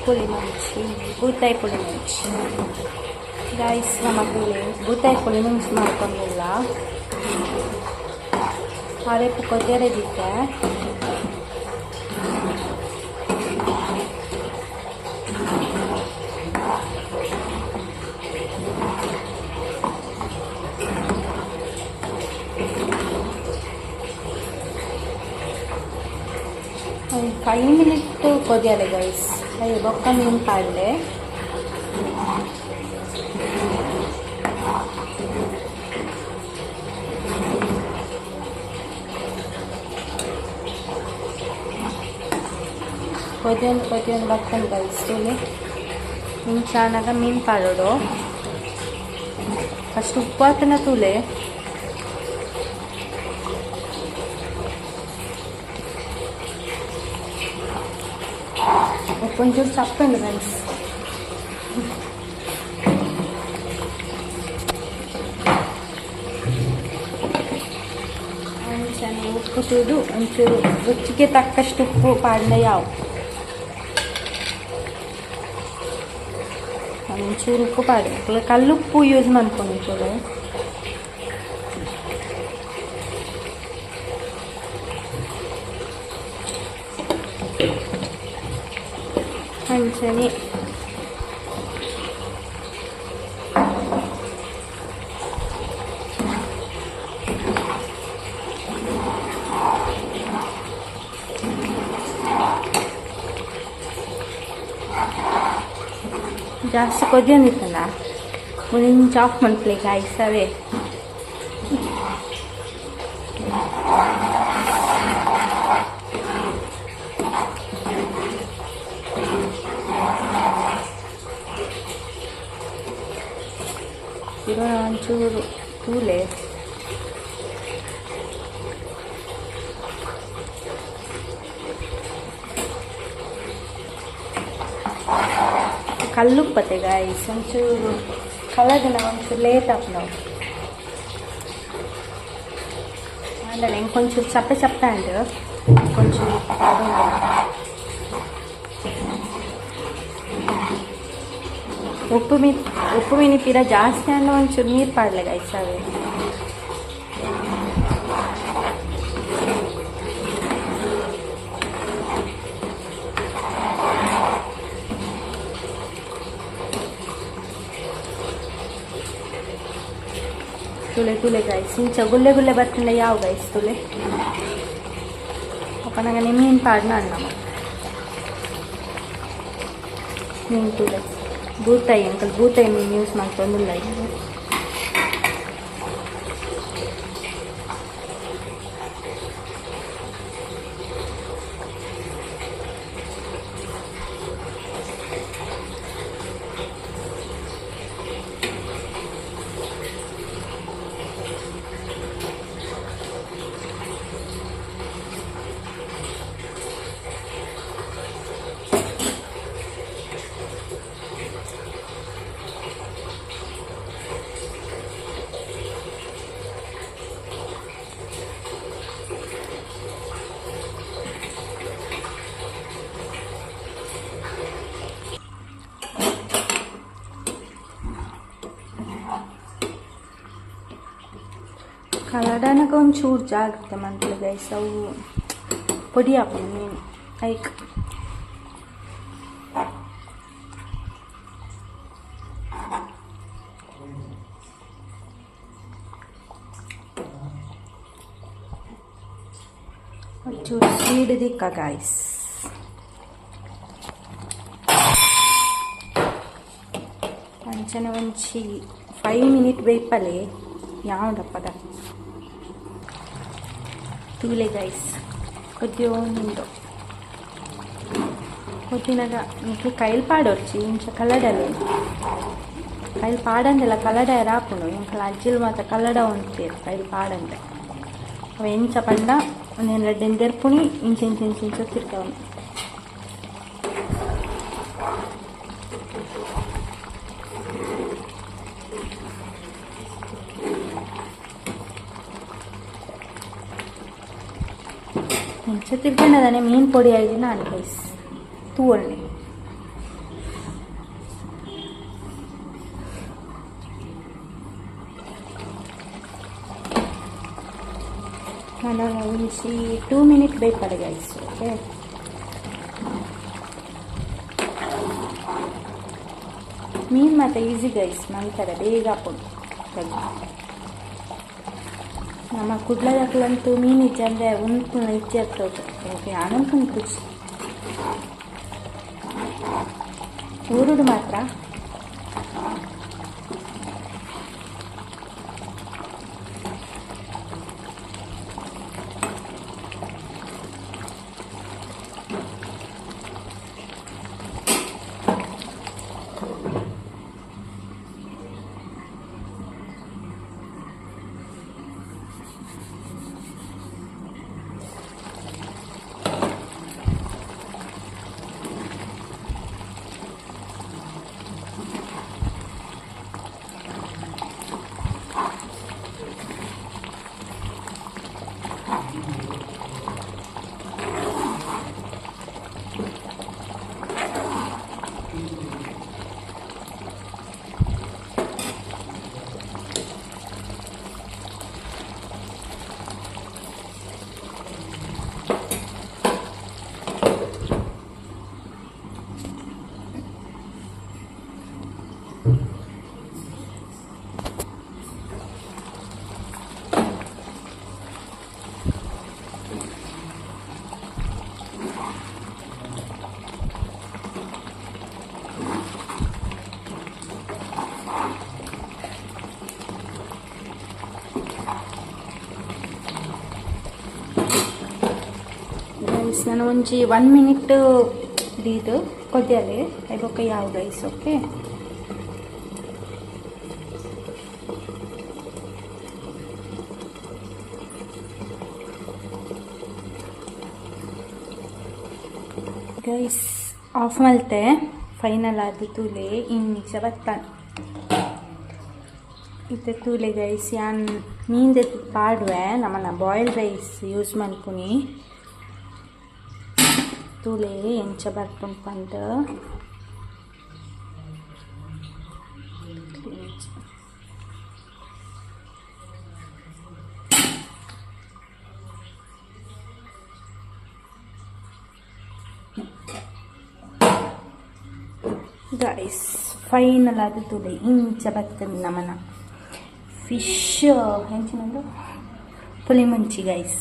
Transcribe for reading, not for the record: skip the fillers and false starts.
ಪುಳಿ ಮುಂಚಿ ಬೂತಾಯಿ ಪುಳಿ ಮುಂಚಿ ಗೈಸ್ ನಮ್ಮ ಪುಳಿ ಬೂತಾಯಿ ಪುಳಿ ಮುಂಚಿ ಮಾಡ್ಕೊಂಡಿಲ್ಲ ಅರೆಪ್ಪು ಕೊದ್ದೆರೆದಿದ್ದೆ ಒಂದು 5 ಮಿನಿಟ್ ಕೊದಿಯಾಲೆ ಗೈಸ್ ಅಯ್ಯೋ ಬೊಕ್ಕ ಮೀನು ಪಾಡ್ಲೆ కొద్దిగా బక్కని కలుస్తుంది ఇంచానగా మీన్ పాడడు ఫస్ట్ ఉప్పు అతన తూలే కొంచెం చప్పండి ఫ్రెండ్స్ ಉಪ್ಪು ತೂದು ಒಂಚೂರು ರುಚಿಗೆ ತಕ್ಕಷ್ಟು ಉಪ್ಪು ಪಾಡ್ಲೆ ಯಾವ ಒಂಚೂರು ಉಪ್ಪು ಪಾಡಿ ಕಲ್ಲುಪ್ಪು ಯೂಸ್ ಮಾಡ್ಕೊಂಡಿರ್ತದೆ ಅಂಚನೆ ಜಾಸ್ತಿ ಕೊದ್ದಿತ್ತಲ್ಲ ಮುಂಚೆ ಆಫ್ ಮಾಡ್ಲಿ ಗಾಯ್ಸ್ ಅವೇ ಇವಾಗ ಒಂಚೂರು ತೂಲೆ ಕಲ್ಲುಪ್ಪತ್ತೆ ಗಾಯ್ಸ್ ಒಂಚೂರು ಕಲರ್ನ ಒಂಚೂರು ಲೇಟ್ ಆಪ್ ನಾವು ಅಂದರೆ ఇంకొంచెం చప్ప అండ్ కొంచెం ಉಪ್ಪು ಮಿನಿಪಿರ ಜಾಸ್ತಿ ಅನ್ನೋ ಒಂಚೂರು ನೀರು ಪಾಡ್ಲೆ ಗಾಯ್ಸ್ ಅವೇ ತುಲೆ ಗಾಯ್ಸ್ ಇಂಚ ಗುಲ್ಲೆ ಬರ್ತಿಲ್ಲ ಯಾವ ಗಾಯ್ಸ್ ತುಲೆ ಅಪ್ಪ ನಂಗೆ ಮೀನು ಪಾಡ್ನ ಅಣ್ಣ ಮೀನು ತುಲೆ ಬೂತಾಯಿ ಅಂಕಲ್ ಬೂತಾಯಿ ಮೀನು ಯೂಸ್ ಮಾಡ್ಕೊಂಡಿಲ್ಲ ಇದು ಕಲಡನಕ ಒಂಚೂರು ಜಾಗ್ರತೆ ಮಂತ್ಲಿ ಗೈಸ್ ಅವು ಪೊಡಿ ಹಾಕೋಣ ಮೀನು ಲೈಕ್ ಒಂಚೂರು ಸ್ಪೀಡ್ ದಿಕ್ಕ ಗೈಸ್ ಅಂಚನೆ ಒಂಚಿ 5 ಮಿನಿಟ್ ಬೇಯ್ಪಲೆ ಯಾವುದಪ್ಪದ ತೂಲೆ ಗೈಸ್ ಕೊದ್ದಿಯೋಂದು ಕೊದ್ದಿನಾಗ ಇಂಕ ಕೈಲಿ ಪಾಡೋರ್ಚಿ ಇಂಚ ಕಲ್ಲಡಲ್ಲ ಕೈಲಿ ಪಾಡಂದೆಲ್ಲ ಕಲ್ಲಡ ರಾಪುಂಡು ಇಂಕಲ ಅಜ್ಜಿಲ್ ಮಾತ್ರ ಕಲ್ಲಡ ಉಂಟೇರು ಕೈಲಿ ಪಾಡಂದೆ ಅವ ಎಂಚ ಪಂಡ ಒಂದೇನು ರೆಡ್ಡೆನ್ ತೆರ್ಪುಣಿ ಇಂಚ ತಿರ್ಕವನು ತಿರ್ಕೊಂಡದಾನೆ ಮೀನು ಪೊಡಿ ಆಯ್ತು ನಾನು ಗೈಸ್ ತೂವಣ್ಣೆ ನಾನು ಒಂಚಿ 2 ಮಿನಿಟ್ ಬೇಕಡೆ ಗೈಸ್. ಓಕೆ, ಮೀನು ಮಾತ್ರ ಈಸಿ ಗೈಸ್, ಮಾಡ್ತಾರೆ ಬೇಗ ಹಾಕೊಂಡು. ನಮ್ಮ ಕುಡ್ಲದಂತೂ ಮೀನು ಇಜ್ಜೆ ಅಂದರೆ ಒಂದು ಇಜ್ಜೆ ಆಗ್ತದೆ. ಓಕೆ, ಅನಂತ ಖುಷಿ ಊರುಡು ಮಾತ್ರ ನಾನು ಒಂಜಿ 1 ಮಿನಿಟ್ ದೀದು ಕೊದ್ಯಲೆ ಐಬೊಕ್ಕ ಯಾವ ಗೈಸ್. ಓಕೆ, ಗೈಸ್ ಆಫ್ ಮಲ್ತೆ ಫೈನಲ್ ಆದ ತೂಲೆ ಇಂಚ ಬತ್ತಾನೆ ಇತ್ತೆ ತೂಲೆ ಗೈಸ್. ಯಾನ್ ಮೀನ್ದೆ ಪಾಡುವೆ ನಮ್ಮನ್ನ ಬಾಯ್ಲ್ ರೈಸ್ ಯೂಸ್ ಮಾಡ್ಕೊನಿ ತೂಲೆ ಎಂಚ ಬರ್ಪುಂಡು ಪಂಡ ಗೈಸ್. ಫೈನಲ್ ಆದ ತೂಲೆ ಇಂಚ ಬರ್ತದೆ ನಮ್ಮನ ಫಿಶ್ ಹೆಂಚಿನಂದು ಪುಳಿ ಮುಂಚಿ ಗೈಸ್.